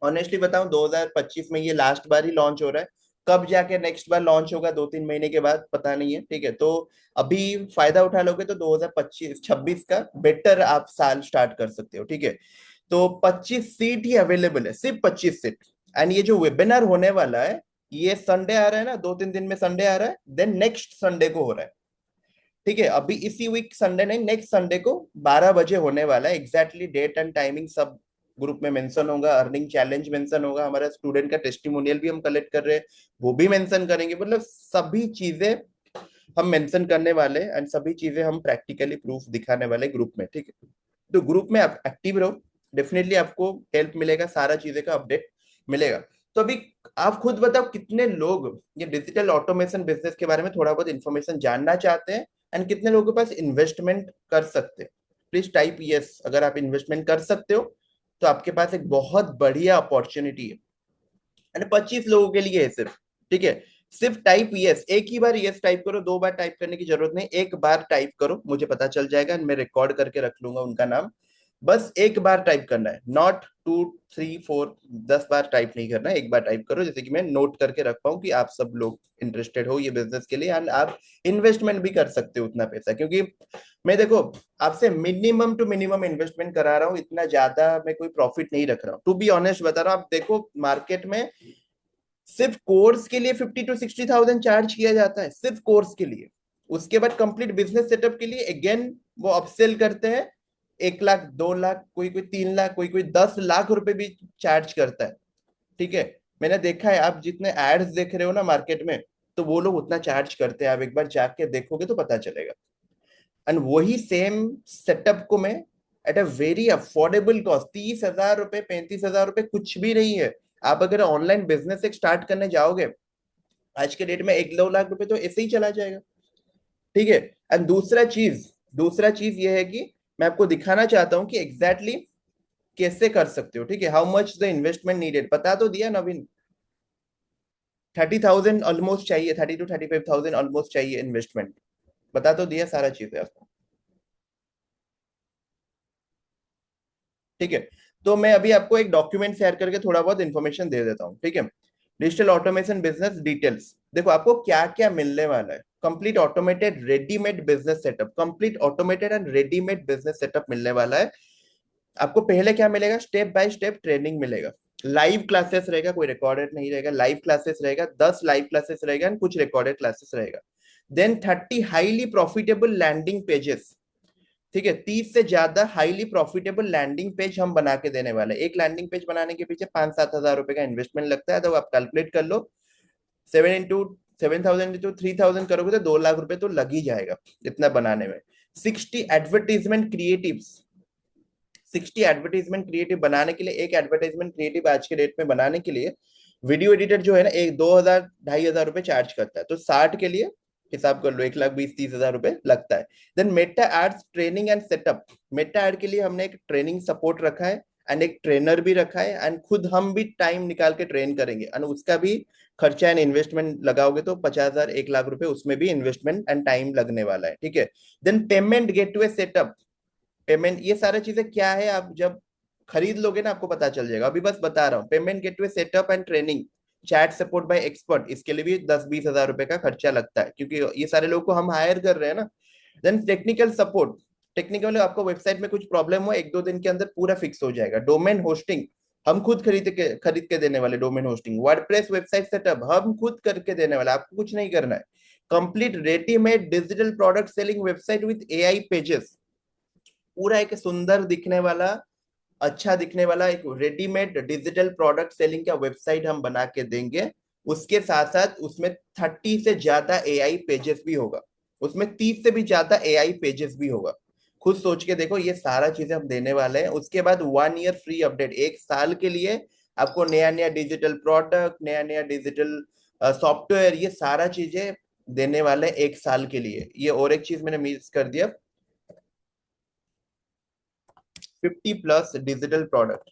ऑनेस्टली बताऊं, 2025 में ये लास्ट बार ही लॉन्च हो रहा है। कब जाके नेक्स्ट बार लॉन्च होगा 2-3 महीने के बाद पता नहीं है। ठीक है, तो अभी फायदा उठा लोगे तो 2025-26 का बेटर आप साल स्टार्ट कर सकते हो। ठीक है, तो 25 सीट ही अवेलेबल है, सिर्फ 25 सीट। एंड ये जो वेबिनार होने वाला है, ये संडे आ रहा है ना, 2-3 दिन में संडे आ रहा है, देन नेक्स्ट संडे को हो रहा है। ठीक है, अभी इसी वीक संडे नहीं, नेक्स्ट संडे को 12 बजे होने वाला है। एग्जैक्टली डेट एंड टाइमिंग सब ग्रुप में मेंशन होगा, अर्निंग चैलेंज मेंशन होगा, हमारा स्टूडेंट का टेस्टिमोनियल भी हम कलेक्ट कर रहे हैं, वो भी मेंशन करेंगे। मतलब सभी चीजें हम मेंशन करने वाले, एंड सभी चीजें हम प्रैक्टिकली प्रूफ दिखाने वाले ग्रुप में। ठीक है, तो ग्रुप में आप एक्टिव रहो, डेफिनेटली आपको हेल्प मिलेगा, सारा चीजें का अपडेट मिलेगा। तो अभी आप खुद बताओ, कितने लोग ये डिजिटल ऑटोमेशन बिजनेस के बारे में थोड़ा बहुत इंफॉर्मेशन जानना चाहते हैं, एंड कितने लोगों के पास इन्वेस्टमेंट कर सकते हैं? प्लीज टाइप यस अगर आप इन्वेस्टमेंट कर सकते हो, तो आपके पास एक बहुत बढ़िया अपॉर्चुनिटी है, एंड 25 लोगों के लिए है सिर्फ। ठीक है, सिर्फ टाइप यस, एक ही बार यस टाइप करो, 2 बार टाइप करने की जरूरत नहीं, एक बार टाइप करो, मुझे पता चल जाएगा, मैं रिकॉर्ड करके रख लूंगा उनका नाम। बस एक बार टाइप करना है, नॉट 2 3 4 10 बार टाइप नहीं करना है, एक बार टाइप करो, जैसे कि मैं नोट करके रख पाऊं कि आप सब लोग इंटरेस्टेड हो ये बिजनेस के लिए, एंड आप इन्वेस्टमेंट भी कर सकते हो उतना पैसा, क्योंकि मैं देखो आपसे मिनिमम टू मिनिमम इन्वेस्टमेंट करा रहा हूँ, इतना ज्यादा मैं कोई प्रॉफिट नहीं रख रहा हूँ, टू बी ऑनेस्ट बता रहा हूँ। आप देखो मार्केट में सिर्फ कोर्स के लिए 50 to 60 थाउजेंड चार्ज किया जाता है, सिर्फ कोर्स के लिए। उसके बाद कंप्लीट बिजनेस सेटअप के लिए अगेन वो अपसेल करते हैं, 1 लाख 2 लाख, कोई कोई 3 लाख, कोई कोई 10 लाख रुपए भी चार्ज करता है। ठीक है, मैंने देखा है, आप जितने एड्स देख रहे हो ना मार्केट में, तो वो लोग उतना चार्ज करते हैं, आप एक बार जाके देखोगे तो पता चलेगा। एंड वही सेम सेटअप को मैं at a very affordable cost, 30 हजार रुपए 35 हजार रुपए कुछ भी नहीं है। आप अगर ऑनलाइन बिजनेस एक स्टार्ट करने जाओगे आज के डेट में 1 2 लाख रुपए तो ऐसे ही चला जाएगा। ठीक है। एंड दूसरा चीज ये है कि मैं आपको दिखाना चाहता हूं कि एग्जैक्टली exactly कैसे कर सकते हो। ठीक है, how much the investment needed बता तो दिया नवीन। 30,000 ऑलमोस्ट चाहिए, 30 to 35,000 ऑलमोस्ट चाहिए इन्वेस्टमेंट, बता तो दिया सारा चीजें आपको। ठीक है, तो मैं अभी आपको एक डॉक्यूमेंट शेयर करके थोड़ा बहुत इंफॉर्मेशन दे देता हूँ। ठीक है, डिजिटल ऑटोमेशन बिजनेस डिटेल्स, देखो आपको क्या क्या मिलने वाला है। Complete automated readymade business setup, complete automated and readymade business setup मिलने वाला है आपको। पहले क्या मिलेगा, स्टेप बाय स्टेप ट्रेनिंग मिलेगा, लाइव क्लासेस रहेगा, कोई रिकॉर्डेड नहीं रहेगा, लाइव क्लासेस रहेगा, 10 लाइव क्लासेस रहेगा एंड कुछ रिकॉर्डेड क्लासेस रहेगा। Then 30 highly profitable landing pages. ठीक है, 30 से ज्यादा हाईली प्रॉफिटेबल लैंडिंग पेज हम बना के देने वाले हैं। एक लैंडिंग पेज बनाने के पीछे 5 7 हजार रुपए का इन्वेस्टमेंट लगता है, तो आप कैलकुलेट कर लो, 7 into 7,000 into 3,000 करोगे तो 2 लाख रुपए तो लग ही जाएगा इतना बनाने में। 60 एडवर्टीजमेंट क्रिएटिव बनाने के लिए, एक एडवर्टाइजमेंट क्रिएटिव आज के डेट में बनाने के लिए वीडियो एडिटर जो है ना, एक 2,000 2,500 रुपए चार्ज करता है, तो 60 के लिए हिसाब कर लो, 1,20 30 हजार रुपए लगता है। Then meta ads training and setup, meta ad के लिए हमने एक ट्रेनिंग सपोर्ट रखा है एंड एक ट्रेनर भी रखा है, एंड खुद हम भी टाइम निकाल के ट्रेन करेंगे, एंड उसका भी खर्चा एंड इन्वेस्टमेंट लगाओगे तो 50 हजार 1 लाख रुपए उसमें भी इन्वेस्टमेंट एंड टाइम लगने वाला है। ठीक है, then payment gateway setup, payment, ये सारी चीजें क्या है आप जब खरीद लोगे ना आपको पता चल जाएगा, अभी बस बता रहा हूँ। Payment gateway setup and training, chat support bye expert, इसके लिए भी 10 20 हजार रुपए का खर्चा लगता है, क्योंकि ये सारे लोग को हम हायर कर रहे हैं ना। देन टेक्निकल सपोर्ट, टेक्निकल आपको वेबसाइट में कुछ प्रॉब्लम हो 1 2 दिन के अंदर पूरा फिक्स हो जाएगा। डोमेन होस्टिंग हम खुद खरीद के देने वाले, domain hosting. WordPress website setup हम खुद करके देने वाले, आपको कुछ नहीं करना है। Complete readymade digital product selling website with AI pages, पूरा एक सुंदर दिखने वाला, अच्छा दिखने वाला एक रेडीमेड डिजिटल प्रोडक्ट सेलिंग का वेबसाइट हम बना के देंगे। उसके साथ साथ उसमें 30 से ज्यादा एआई पेजेस भी होगा, उसमें 30 से भी ज्यादा एआई पेजेस भी होगा। खुद सोच के देखो, ये सारा चीजें हम देने वाले हैं। उसके बाद 1 ईयर फ्री अपडेट, 1 साल के लिए आपको नया नया डिजिटल प्रोडक्ट, नया नया डिजिटल सॉफ्टवेयर, ये सारा चीजें देने वाले हैं 1 साल के लिए। ये और एक चीज मैंने मिस कर दिया, 50+ डिजिटल प्रोडक्ट,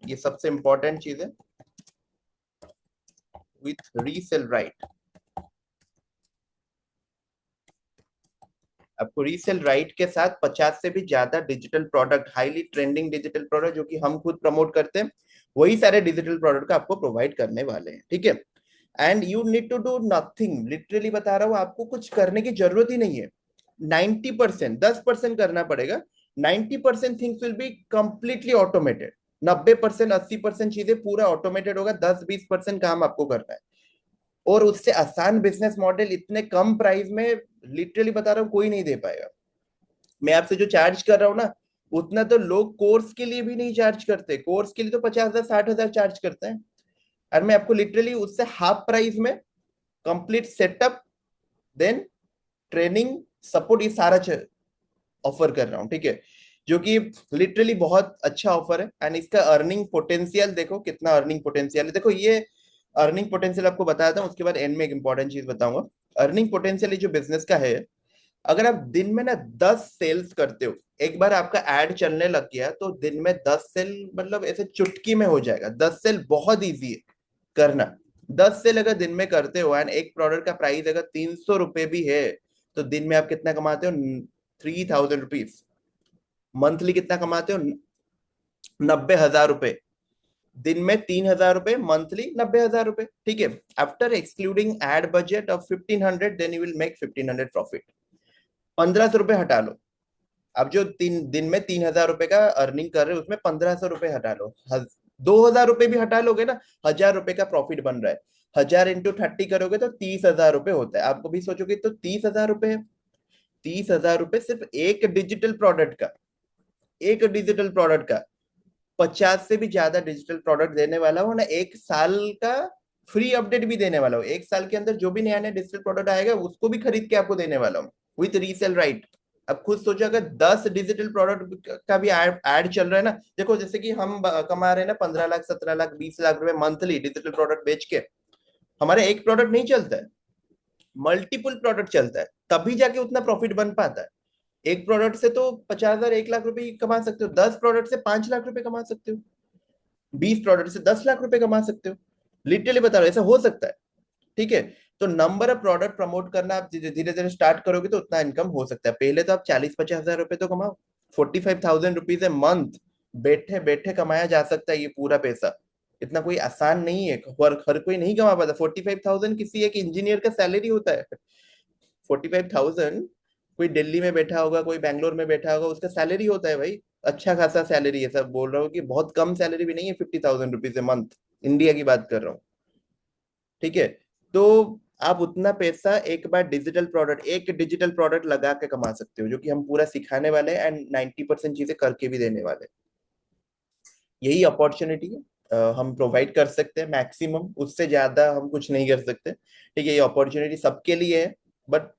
ये सबसे इंपॉर्टेंट चीज है, विथ रीसेल राइट। आपको रीसेल राइट के साथ 50 से भी ज्यादा digital product, highly trending digital product जो कि हम खुद प्रमोट करते हैं, वही सारे डिजिटल प्रोडक्ट का आपको प्रोवाइड करने वाले हैं। ठीक है, and you need to do nothing, literally बता रहा हूँ, आपको कुछ करने की जरूरत ही नहीं है। 90%, 10% करना पड़ेगा, 90% things will be completely automated. 90% 80% चीजें पूरा ऑटोमेटेड होगा, 10 20% काम आपको करना है। और उससे आसान बिजनेस मॉडल इतने कम प्राइस में, लिटरली बता रहा हूँ, कोई नहीं दे पाएगा। मैं आपसे जो चार्ज कर रहा हूँ ना, उतना तो लोग कोर्स के लिए भी नहीं चार्ज करते, कोर्स के लिए तो 50 हजार 60 हजार चार्ज करते हैं। और मैं आपको लिटरली उससे हाफ प्राइस में complete setup, then training, support, ये सारा ऑफर कर रहा हूँ। ठीक है, जो कि लिटरली बहुत अच्छा ऑफर है। एंड इसका अर्निंग पोटेंशियल देखो, कितना अर्निंग पोटेंशियल है। देखो ये अर्निंग पोटेंशियल आपको बताया था, उसके बाद एंड में एक इंपॉर्टेंट चीज बताऊंगा। अर्निंग पोटेंशियल जो बिजनेस का है, अगर आप दिन में ना 10 सेल्स करते हो, एक बार आपका एड चलने लग गया तो दिन में 10 सेल, मतलब ऐसे चुटकी में हो जाएगा। 10 सेल बहुत इजी है करना। 10 सेल अगर दिन में करते हो एंड एक प्रोडक्ट का प्राइस अगर 300 रुपए भी है, तो दिन में आप कितना कमाते हो? 3000 रुपीज। मंथली कितना कमाते हो? 90,000 रुपए। दिन में 3,000 रुपए, मंथली 90,000 रुपए, ठीक है। After excluding ad budget of 1500, then you will make 1500 profit. 1,500 रुपए हटा लो। अब जो 3 दिन में 3,000 रुपए का अर्निंग कर रहे हो उसमें 1,500 रुपए हटा लो। 2,000 रुपए भी हटा लोगे ना, 1,000 रुपए का प्रॉफिट बन रहा है। 1,000 × 30 करोगे तो 30,000 रुपए होता है। आपको भी सोचोगे तो 30,000 रुपए है। 30,000 रुपए सिर्फ एक डिजिटल प्रोडक्ट का। एक डिजिटल प्रोडक्ट का 50 से भी ज्यादा डिजिटल प्रोडक्ट देने वाला हूँ ना, 1 साल का फ्री अपडेट भी देने वाला हूँ। 1 साल के अंदर जो भी नया नया डिजिटल प्रोडक्ट आएगा उसको भी खरीद के आपको देने वाला हूँ विथ रीसेल राइट। अब खुद सोचो, अगर 10 डिजिटल प्रोडक्ट का भी ऐड चल रहा है ना, देखो जैसे कि हम कमा रहे हैं ना 15 लाख, 17 लाख, 20 लाख रुपए मंथली डिजिटल प्रोडक्ट बेच के। हमारा एक प्रोडक्ट नहीं चलता है, मल्टीपल प्रोडक्ट चलता है, तभी जाके उतना प्रॉफिट बन पाता है। एक प्रोडक्ट से तो 50,000, 1 लाख रुपए कमा सकते हो, 10 प्रोडक्ट से 5 लाख रुपए कमा सकते हो, 20 प्रोडक्ट से 10 लाख रुपए कमा सकते हो। लिटरली बता रहा हूं, ऐसा हो सकता है, ठीक है। तो नंबर ऑफ प्रोडक्ट प्रमोट करना आप धीरे धीरे स्टार्ट करोगे तो उतना इनकम हो सकता है। पहले तो आप 40-50 हजार रुपए तो कमाओ। 45,000 रुपीज ए मंथ बैठे बैठे कमाया जा सकता है ये पूरा पैसा। इतना कोई आसान नहीं है, हर कोई नहीं कमा पाता। 45,000 किसी एक इंजीनियर का सैलरी होता है। 45,000 कोई दिल्ली में बैठा होगा, कोई बैंगलोर में बैठा होगा, उसका सैलरी होता है भाई। अच्छा खासा सैलरी है, सब बोल रहा हूँ कि बहुत कम सैलरी भी नहीं है। 50,000 रुपीज ए मंथ, इंडिया की बात कर रहा हूँ, ठीक है। तो आप उतना पैसा एक बार डिजिटल प्रोडक्ट, एक डिजिटल प्रोडक्ट लगा के कमा सकते हो, जो कि हम पूरा सिखाने वाले हैं एंड 90% चीजें करके भी देने वाले हैं। यही अपॉर्चुनिटी है, हम प्रोवाइड कर सकते हैं मैक्सिमम, उससे ज्यादा हम कुछ नहीं कर सकते, ठीक है। ये अपॉर्चुनिटी सबके लिए है, बट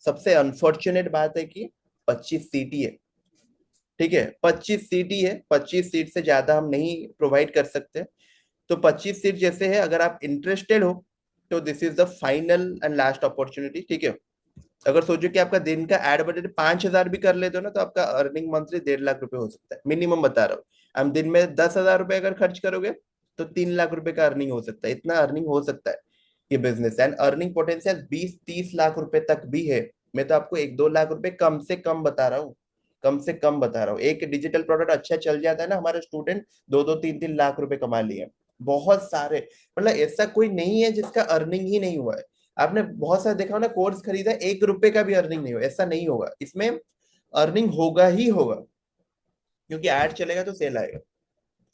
सबसे अनफॉर्चुनेट बात है कि 25 सीट ही है, ठीक है। 25 सीट ही है, 25 सीट से ज्यादा हम नहीं प्रोवाइड कर सकते। तो 25 सीट जैसे है, अगर आप इंटरेस्टेड हो तो this is the final and last opportunity, ठीक है। अगर सोचो कि आपका दिन का एड बजट 5,000 भी कर लेते हो ना, तो आपका अर्निंग मंथली 1.5 लाख रुपए हो सकता है, मिनिमम बता रहा हूँ। हम दिन में 10,000 रुपए अगर खर्च करोगे तो 3 लाख रुपए का अर्निंग हो सकता है। इतना अर्निंग हो सकता है ये business, and earning potential 20-30 lakh रुपए तक भी है। मैं तो आपको 1-2 लाख रुपए कम से कम बता रहा हूँ, कम से कम बता रहा हूँ। एक डिजिटल प्रोडक्ट अच्छा चल जाता है ना, हमारे स्टूडेंट 2-2, 3-3 लाख रुपए कमा लिए हैं, बहुत सारे। मतलब ऐसा कोई नहीं है जिसका अर्निंग ही नहीं हुआ है। आपने बहुत सारे देखा हो ना, कोर्स खरीदा 1 रुपए का भी अर्निंग नहीं हो, ऐसा नहीं होगा। इसमें अर्निंग होगा ही होगा, क्योंकि ऐड चलेगा तो सेल आएगा।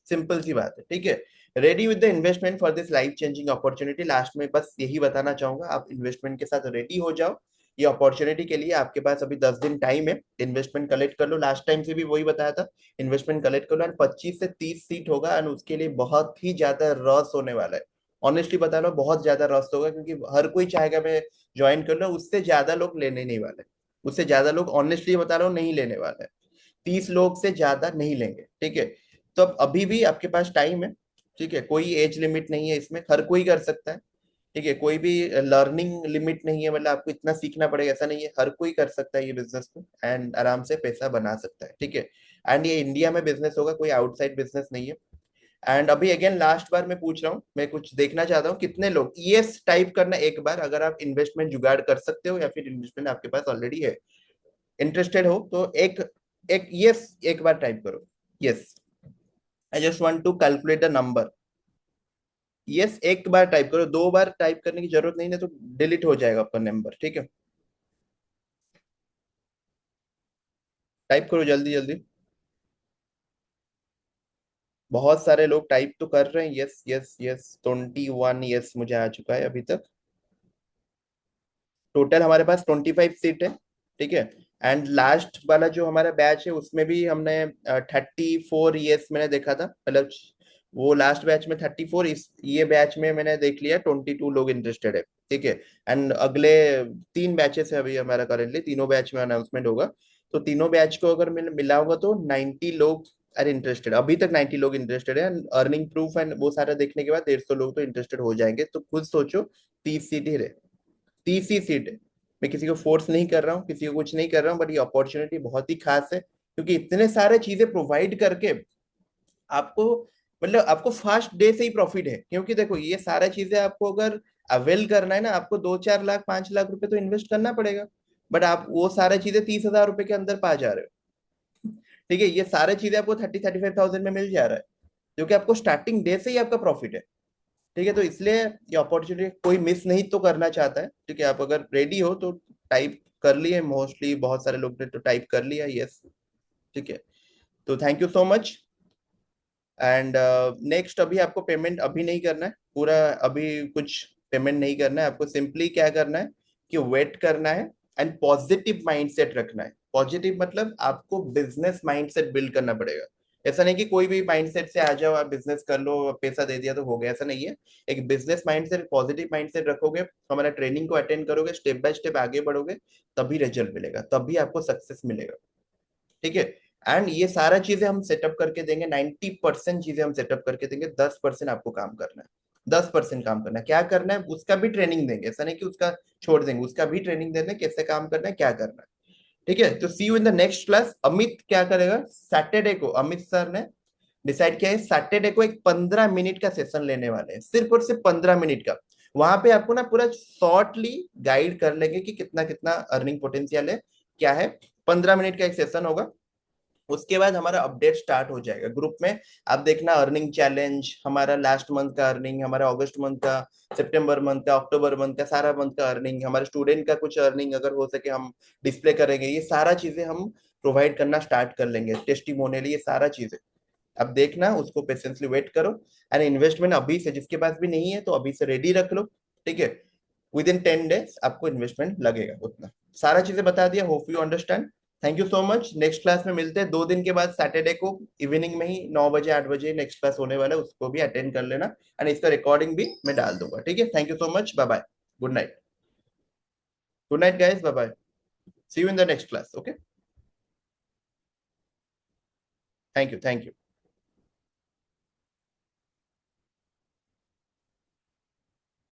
सिंपल सी बात है, ठीक है। Ready with the investment for this life changing opportunity. Last में बस यही बताना चाहूंगा, आप इन्वेस्टमेंट के साथ रेडी हो जाओ। ये अपॉर्चुनिटी के लिए आपके पास अभी 10 दिन टाइम है। इन्वेस्टमेंट कलेक्ट कर लो, लास्ट टाइम से भी वही बताया था। इन्वेस्टमेंट कलेक्ट कर लो एंड 25 से 30 सीट होगा, एंड उसके लिए बहुत ही ज्यादा रस होने वाला है। ऑनेस्टली बता रहा हूँ, बहुत ज्यादा रस होगा, क्योंकि हर कोई चाहेगा मैं ज्वाइन कर लो। उससे ज्यादा लोग लेने नहीं वाले, उससे ज्यादा लोग ऑनेस्टली बता रहा हूँ नहीं लेने वाले। 30 लोग से ज्यादा नहीं लेंगे, ठीक है। तो अब अभी भी आपके पास टाइम है, ठीक है। कोई एज लिमिट नहीं है इसमें, हर कोई कर सकता है, ठीक है। कोई भी लर्निंग लिमिट नहीं है, मतलब आपको इतना सीखना पड़ेगा ऐसा नहीं है, हर कोई कर सकता है ये बिजनेस को एंड आराम से पैसा बना सकता है, ठीक है। एंड ये इंडिया में बिजनेस होगा, कोई आउटसाइड बिजनेस नहीं है। एंड अभी अगेन लास्ट बार मैं पूछ रहा हूँ, मैं कुछ देखना चाहता हूँ कितने लोग यस टाइप करना एक बार, अगर आप इन्वेस्टमेंट जुगाड़ कर सकते हो या फिर इन्वेस्टमेंट आपके पास ऑलरेडी है। इंटरेस्टेड हो तो एक एक यस एक बार टाइप करो, yes. I just want to calculate the number. Yes एक बार टाइप करो, 2 बार टाइप करने की जरूरत नहीं है, तो डिलीट हो जाएगा आपका नंबर, ठीक है। टाइप करो जल्दी जल्दी। बहुत सारे लोग टाइप तो कर रहे हैं, यस यस यस। 21 यस मुझे आ चुका है अभी तक। टोटल हमारे पास 25 सीट है, ठीक है। एंड लास्ट वाला जो हमारा बैच है उसमें भी हमने 34 ईयर्स मैंने देखा था, मतलब वो लास्ट बैच में 34, इस ये बैच में मैंने देख लिया 22 लोग इंटरेस्टेड है, ठीक है। एंड अगले 3 बैचेस है अभी हमारा, करेंटली तीनों बैच में अनाउंसमेंट होगा। तो तीनों बैच को अगर मैं मिलाऊंगा तो 90 लोग आर इंटरेस्टेड, अभी तक 90 लोग इंटरेस्टेड है। अर्निंग प्रूफ एंड वो सारा देखने के बाद 150 लोग तो इंटरेस्टेड हो जाएंगे। तो खुद सोचो, 30 सीट ही रहे, 30 ही सीट है। मैं किसी को फोर्स नहीं कर रहा हूँ, किसी को कुछ नहीं कर रहा हूँ, बट ये अपॉर्चुनिटी बहुत ही खास है, क्योंकि इतने सारे चीजें प्रोवाइड करके आपको, मतलब आपको फर्स्ट डे से ही प्रॉफिट है। क्योंकि देखो ये सारा चीजें आपको अगर अवेल करना है ना, आपको 2-4 लाख 5 लाख रुपए तो इन्वेस्ट करना पड़ेगा। बट आप वो सारी चीजें 30,000 रुपए के अंदर पा जा रहे हो। ठीक है, ये सारी चीजें आपको 35,000 में मिल जा रहा है, जो कि आपको स्टार्टिंग डे से ही आपका प्रॉफिट है। ठीक है, तो इसलिए ये अपॉर्चुनिटी कोई मिस नहीं तो करना चाहता है। ठीक है, आप अगर रेडी हो तो टाइप कर लिए, मोस्टली बहुत सारे लोग ने तो टाइप कर लिया यस। ठीक है, तो thank you so much. And next, अभी आपको पेमेंट अभी नहीं करना है पूरा, अभी कुछ पेमेंट नहीं करना है आपको। सिंपली क्या करना है कि वेट करना है एंड पॉजिटिव माइंडसेट रखना है। पॉजिटिव मतलब आपको बिजनेस माइंडसेट बिल्ड करना पड़ेगा। ऐसा नहीं कि कोई भी माइंडसेट से आ जाओ, आप बिजनेस कर लो, पैसा दे दिया तो हो गया, ऐसा नहीं है। एक बिजनेस माइंडसेट, पॉजिटिव माइंडसेट रखोगे, हमारा ट्रेनिंग को अटेंड करोगे, स्टेप बाय स्टेप आगे बढ़ोगे, तभी रिजल्ट मिलेगा, तभी आपको सक्सेस मिलेगा। ठीक है, एंड ये सारा चीजें हम सेटअप करके देंगे, 90% चीजें हम सेटअप करके देंगे, 10% आपको काम करना है। 10% काम करना है, क्या करना है उसका भी ट्रेनिंग देंगे, ऐसा नहीं कि उसका छोड़ देंगे, उसका भी ट्रेनिंग देंगे, कैसे काम करना है, क्या करना है। ठीक है, तो see you in the next class. Amit क्या करेगा सैटरडे को, अमित सर ने डिसाइड किया है सैटरडे को एक 15 मिनट का सेशन लेने वाले हैं, सिर्फ और सिर्फ 15 मिनट का। वहां पे आपको ना पूरा शॉर्टली गाइड कर लेंगे कि कितना कितना अर्निंग पोटेंशियल है, क्या है। 15 मिनट का एक सेशन होगा, उसके बाद हमारा अपडेट स्टार्ट हो जाएगा ग्रुप में। आप देखना अर्निंग चैलेंज, हमारा लास्ट मंथ का अर्निंग, हमारा अगस्त मंथ का, सितंबर मंथ का, अक्टूबर मंथ का, सारा मंथ का अर्निंग, हमारे स्टूडेंट का कुछ अर्निंग अगर हो सके हम डिस्प्ले करेंगे, ये सारा चीजें हम प्रोवाइड करना स्टार्ट कर लेंगे, टेस्टिमोनियल, ये सारा चीजें। अब देखना, उसको पेशेंसली वेट करो। एंड इन्वेस्टमेंट अभी से, जिसके पास भी नहीं है तो अभी से रेडी रख लो। ठीक है, विद इन 10 डेज आपको इन्वेस्टमेंट लगेगा उतना। सारा चीजें बता दिया, hope you understand. Thank you so much. Next class में मिलते हैं 2 दिन के बाद, सैटरडे को इवनिंग में ही 9 बजे 8 बजे नेक्स्ट क्लास होने वाला है, उसको भी अटेंड कर लेना। एंड इसका रिकॉर्डिंग भी मैं डाल दूंगा। ठीक है, thank you so much, bye bye, good night. Good night guys, bye bye, see you in the next class. Okay, thank you, thank you.